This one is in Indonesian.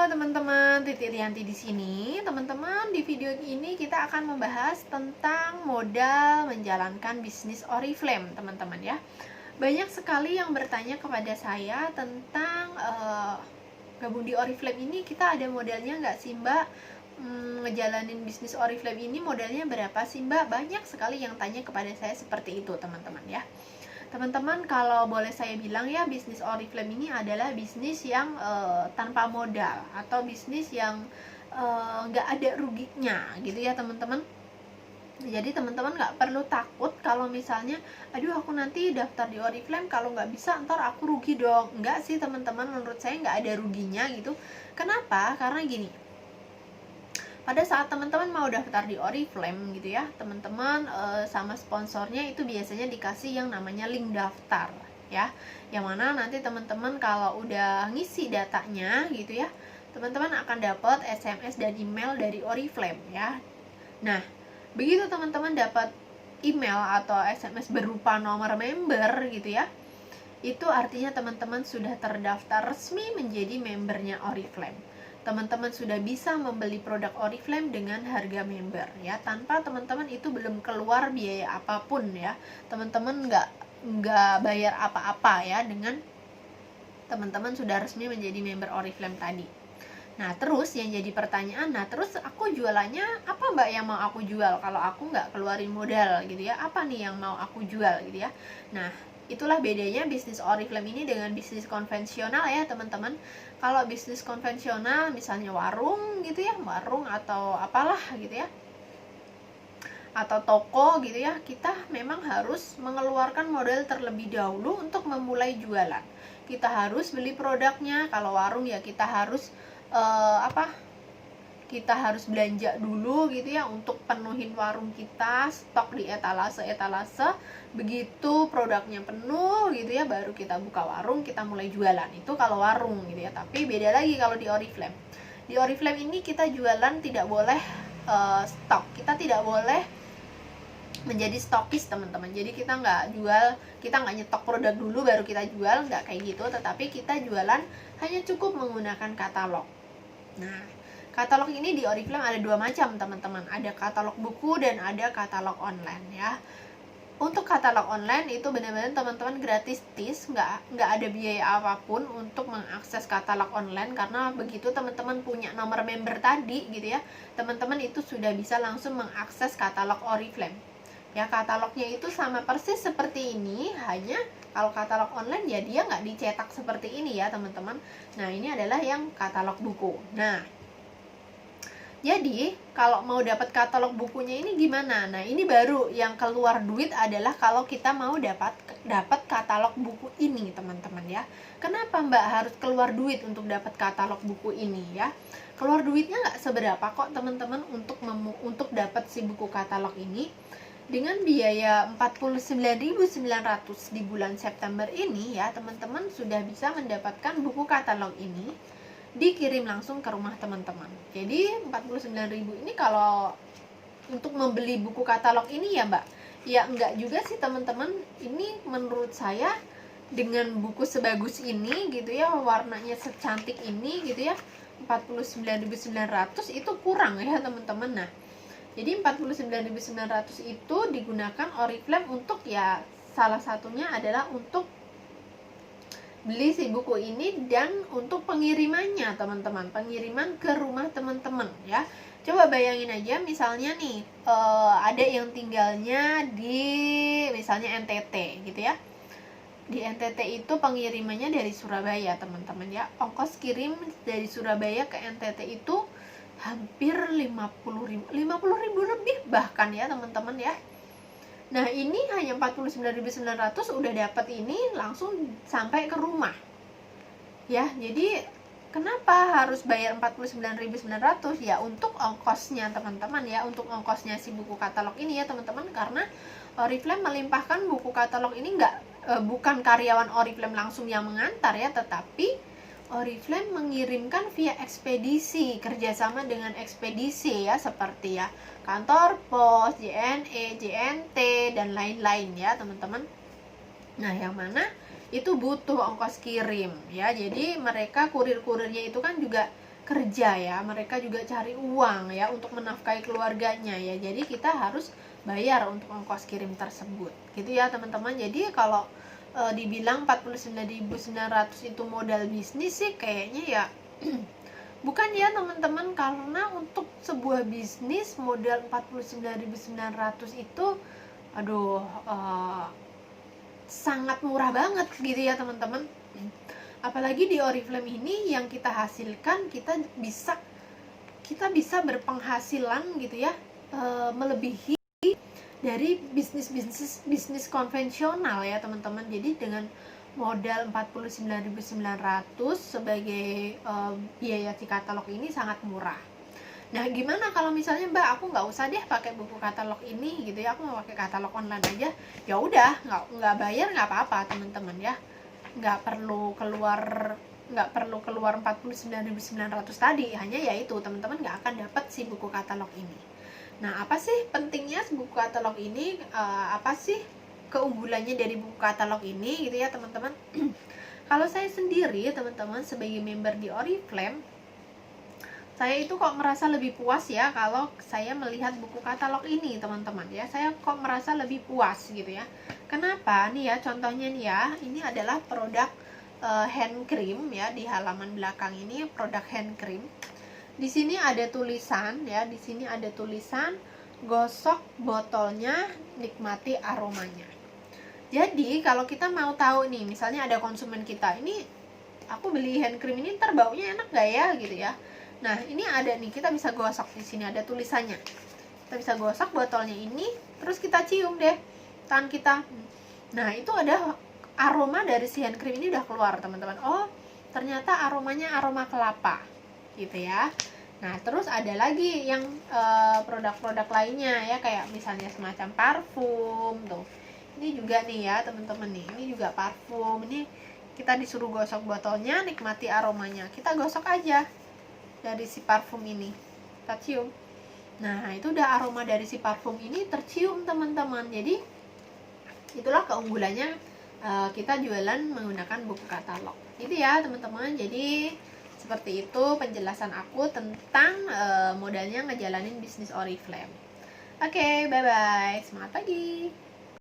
teman-teman, Titi Rianti di sini. Teman-teman, di video ini kita akan membahas tentang modal menjalankan bisnis Oriflame, teman-teman ya. Banyak sekali yang bertanya kepada saya tentang gabung di Oriflame ini kita ada modalnya nggak sih Mbak? Ngejalanin bisnis Oriflame ini modalnya berapa sih Mbak? Banyak sekali yang tanya kepada saya seperti itu, teman-teman ya. Teman-teman, kalau boleh saya bilang ya, bisnis Oriflame ini adalah bisnis yang tanpa modal atau bisnis yang nggak ada ruginya gitu ya teman-teman. Jadi teman-teman nggak perlu takut kalau misalnya, aduh aku nanti daftar di Oriflame kalau nggak bisa ntar aku rugi dong. Nggak sih teman-teman, menurut saya nggak ada ruginya gitu. Kenapa? Karena gini, pada saat teman-teman mau daftar di Oriflame gitu ya, teman-teman sama sponsornya itu biasanya dikasih yang namanya link daftar ya, yang mana nanti teman-teman kalau udah ngisi datanya gitu ya, teman-teman akan dapat SMS dan email dari Oriflame ya. Nah, begitu teman-teman dapat email atau SMS berupa nomor member gitu ya, itu artinya teman-teman sudah terdaftar resmi menjadi membernya Oriflame. Teman-teman sudah bisa membeli produk Oriflame dengan harga member ya, tanpa teman-teman itu belum keluar biaya apapun ya. Teman-teman nggak bayar apa-apa ya dengan teman-teman sudah resmi menjadi member Oriflame tadi. Nah terus yang jadi pertanyaan, nah terus aku jualannya apa Mbak yang mau aku jual kalau aku nggak keluarin modal gitu ya, apa nih yang mau aku jual gitu ya. Nah itulah bedanya bisnis Oriflame ini dengan bisnis konvensional ya teman-teman. Kalau bisnis konvensional misalnya warung gitu ya, warung atau apalah gitu ya, atau toko gitu ya, kita memang harus mengeluarkan modal terlebih dahulu untuk memulai jualan. Kita harus beli produknya. Kalau warung ya kita harus kita harus belanja dulu gitu ya untuk penuhin warung kita, stok di etalase. Begitu produknya penuh gitu ya, baru kita buka warung, kita mulai jualan. Itu kalau warung gitu ya. Tapi beda lagi kalau di Oriflame. Di Oriflame ini kita jualan tidak boleh stok. Kita tidak boleh menjadi stokis teman-teman. Jadi kita nggak jual, kita nggak nyetok produk dulu baru kita jual, nggak kayak gitu. Tetapi kita jualan hanya cukup menggunakan katalog. Nah, katalog ini di Oriflame ada dua macam teman-teman. Ada katalog buku dan ada katalog online ya. Untuk katalog online itu benar-benar teman-teman gratis, nggak ada biaya apapun untuk mengakses katalog online, karena begitu teman-teman punya nomor member tadi gitu ya, teman-teman itu sudah bisa langsung mengakses katalog Oriflame. Ya, katalognya itu sama persis seperti ini, hanya kalau katalog online ya dia nggak dicetak seperti ini ya teman-teman. Nah ini adalah yang katalog buku. Nah jadi kalau mau dapat katalog bukunya ini gimana? Nah ini baru yang keluar duit adalah kalau kita mau dapat katalog buku ini teman-teman ya. Kenapa Mbak harus keluar duit untuk dapat katalog buku ini ya? Keluar duitnya nggak seberapa kok teman-teman untuk dapat si buku katalog ini. Dengan biaya 49.900 di bulan September ini ya, teman-teman sudah bisa mendapatkan buku katalog ini dikirim langsung ke rumah teman-teman. Jadi 49.000 ini kalau untuk membeli buku katalog ini ya Mbak, ya enggak juga sih teman-teman. Ini menurut saya dengan buku sebagus ini gitu ya, warnanya secantik ini gitu ya, 49.900 itu kurang ya teman-teman. Nah jadi 49.900 itu digunakan Oriflame untuk ya, salah satunya adalah untuk beli si buku ini dan untuk pengirimannya teman-teman, pengiriman ke rumah teman-teman ya. Coba bayangin aja misalnya nih ada yang tinggalnya di misalnya NTT gitu ya. Di NTT itu pengirimannya dari Surabaya teman-teman ya. Ongkos kirim dari Surabaya ke NTT itu hampir 50.000 lebih bahkan ya teman-teman ya. Nah ini hanya 49.900 udah dapat ini langsung sampai ke rumah ya. Jadi kenapa harus bayar 49.900 ya? Untuk ongkosnya teman-teman ya, untuk ongkosnya si buku katalog ini ya teman-teman. Karena Oriflame melimpahkan buku katalog ini bukan karyawan Oriflame langsung yang mengantar ya, tetapi Oriflame mengirimkan via ekspedisi, kerjasama dengan ekspedisi ya, seperti ya kantor pos, JNE, JNT, dan lain-lain ya teman-teman. Nah yang mana itu butuh ongkos kirim ya, jadi mereka kurir-kurirnya itu kan juga kerja ya, mereka juga cari uang ya untuk menafkahi keluarganya ya. Jadi kita harus bayar untuk ongkos kirim tersebut gitu ya teman-teman. Jadi kalau dibilang 49.900 itu modal bisnis sih kayaknya ya bukan ya teman-teman, karena untuk sebuah bisnis modal 49.900 itu aduh sangat murah banget gitu ya teman-teman. Apalagi di Oriflame ini yang kita hasilkan, kita bisa berpenghasilan gitu ya, melebihi dari bisnis konvensional ya teman-teman. Jadi dengan modal 49.900 sebagai biaya si katalog ini sangat murah. Nah, gimana kalau misalnya Mbak, aku nggak usah deh pakai buku katalog ini gitu ya, aku mau pakai katalog online aja. Ya udah, nggak bayar nggak apa-apa teman-teman ya, nggak perlu keluar 49.900 tadi. Hanya yaitu teman-teman nggak akan dapat si buku katalog ini. Nah, apa sih pentingnya buku katalog ini? Apa sih keunggulannya dari buku katalog ini gitu ya teman-teman? Kalau saya sendiri teman-teman sebagai member di Oriflame, saya itu kok merasa lebih puas ya kalau saya melihat buku katalog ini teman-teman ya. Saya kok merasa lebih puas gitu ya. Kenapa? Nih ya contohnya nih ya, ini adalah produk hand cream ya. Di halaman belakang ini produk hand cream. Di sini ada tulisan ya, di sini ada tulisan gosok botolnya, nikmati aromanya. Jadi kalau kita mau tahu nih, misalnya ada konsumen kita, ini aku beli hand cream ini ntar baunya enak gak ya gitu ya. Nah, ini ada nih, kita bisa gosok, di sini ada tulisannya. Kita bisa gosok botolnya ini, terus kita cium deh tangan kita. Nah, itu ada aroma dari si hand cream ini udah keluar, teman-teman. Oh, ternyata aromanya aroma kelapa. Gitu ya. Nah, terus ada lagi yang produk-produk lainnya ya, kayak misalnya semacam parfum tuh. Ini juga nih ya, teman-teman nih. Ini juga parfum. Ini kita disuruh gosok botolnya, nikmati aromanya. Kita gosok aja dari si parfum ini, kita cium. Nah, itu udah aroma dari si parfum ini tercium teman-teman. Jadi itulah keunggulannya kita jualan menggunakan buku katalog. Itu ya teman-teman. Jadi seperti itu penjelasan aku tentang modalnya ngejalanin bisnis Oriflame. Oke, bye bye. Semangat pagi.